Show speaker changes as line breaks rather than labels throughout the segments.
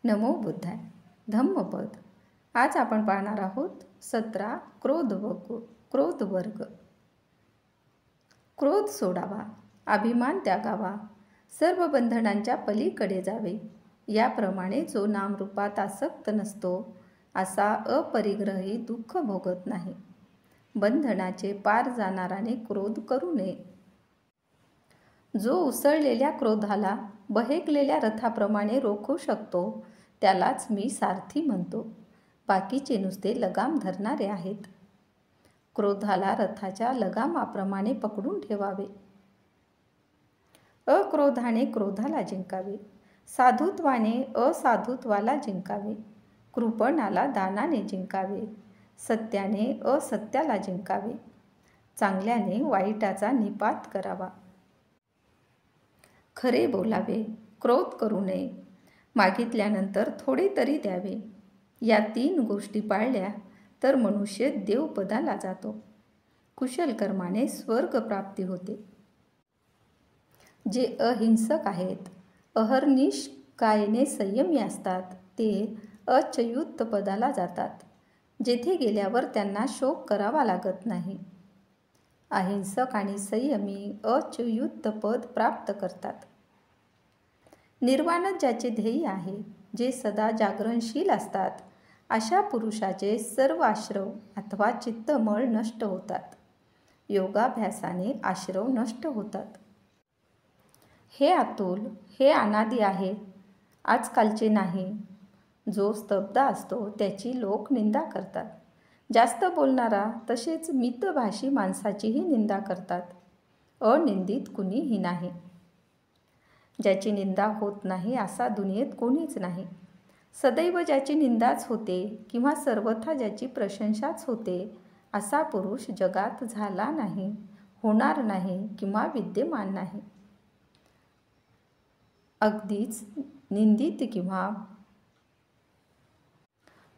नमो बुद्धाय. धम्मपद. आज आपण पाहणार आहोत 17 क्रोध वर्ग. क्रोध सोडावा, अभिमान त्यागावा, सर्व बंधनांच्या पलीकडे जावे. याप्रमाणे जो नामरूपात आसक्त नसतो असा अपरिग्रही दुःख भोगत नाही. बंधनाचे पार जाणाराने क्रोध करू नये. जो उसळलेल्या क्रोधाला बहेकलेल्या रथाप्रमाणे रोखू शकतो त्यालाच मी सारथी म्हणतो. बाकीचे नुसते लगाम धरणारे आहेत. क्रोधाला रथाच्या लगामाप्रमाणे पकडून ठेवावे. अक्रोधाने क्रोधाला जिंकावे, साधुत्वाने असाधुत्वाला जिंकावे, कृपणाला दानाने जिंकावे, सत्याने असत्याला जिंकावे, चांगल्याने वाईटाचा निपात करावा. खरे बोलावे, क्रोध करू नये, मागितल्यानंतर थोडे तरी द्यावे. या 3 गोष्टी पाळल्या तर मनुष्य देवपदाला जातो. कुशल कर्माने स्वर्ग प्राप्ती होते. जे अहिंसक आहेत, अहर्निश कायेने संयमी असतात ते अच्युत पदाला जातात, जेथे गेल्यावर त्यांना शोक करावा लागत नाही. अहिंसक आणि संयमी अच्युत पद प्राप्त करतात. निर्वाणच ज्याचे ध्येय आहे, जे सदा जागरणशील असतात, अशा पुरुषाचे सर्व आश्रव अथवा चित्तमळ नष्ट होतात. योगाभ्यासाने आश्रव नष्ट होतात. हे अतुल, हे अनादी आहे, आजकालचे नाही. जो स्तब्ध असतो त्याची लोक निंदा करतात. जास्त बोलणारा तसेच मितभाषी माणसाचीही निंदा करतात. अनिंदित कुणीही नाही. ज्याची निंदा होत नाही असा दुनियेत कोणीच नाही. सदैव ज्याची निंदाच होते किंवा सर्वथा ज्याची प्रशंसाच होते असा पुरुष जगात झाला नाही, होणार नाही किंवा विद्यमान नाही. अगदीच निंदित किंवा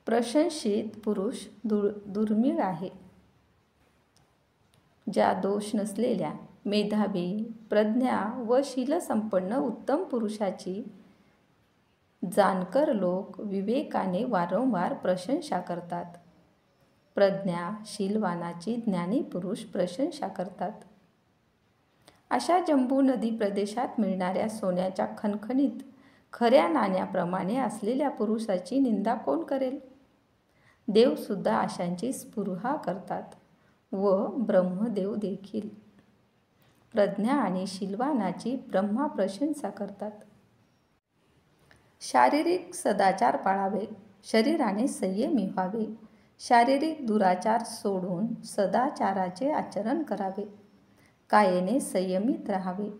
प्रशंसित पुरुष दुर्मिळ आहे. ज्या दोष नसलेल्या, मेधावी, प्रज्ञा व शीलसंपन्न उत्तम पुरुषाची जाणकर लोक विवेकाने वारंवार प्रशंसा करतात. प्रज्ञा शीलवानाची ज्ञानी पुरुष प्रशंसा करतात. अशा जंबू नदी प्रदेशात मिळणाऱ्या सोन्याच्या खणखणीत खऱ्या नाण्याप्रमाणे असलेल्या पुरुषाची निंदा कोण करेल? देवसुद्धा अशांची स्पृहा करतात व ब्रह्मदेव देखील. प्रज्ञा आणि शीलवानाची ब्रह्मा प्रशंसा करतात. शारीरिक सदाचार पाळावे, शरीराने संयमी व्हावे. शारीरिक दुराचार सोडून सदाचाराचे आचरण करावे. कायेने संयमित राहावे.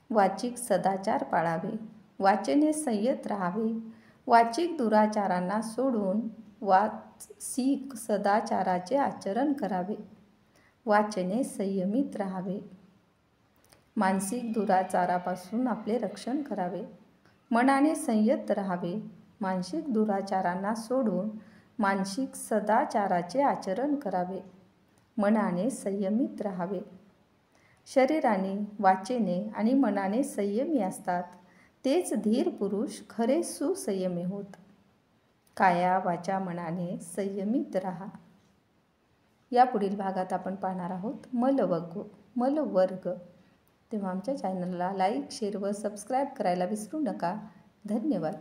वाचिक सदाचार पाळावे, वाचेने संयत राहावे. वाचिक दुराचारांना सोडून वाचिक सदाचाराचे आचरण करावे. वाचेने संयमित राहावे. मानसिक दुराचारापासून आपले रक्षण करावे. मनाने संयत राहावे. मानसिक दुराचारांना सोडून मानसिक सदाचाराचे आचरण करावे. मनाने संयमित राहावे. शरीराने, वाचेने आणि मनाने संयमी असतात तेच धीर पुरुष खरे सुसंयमी होत. काया, वाचा, मनाने संयमित राहा. या पुढील भागात आपण पाहणार आहोत मलवर्ग. तेव्हा आमच्या चॅनलला लाईक, शेअर व सबस्क्राईब करायला विसरू नका. धन्यवाद.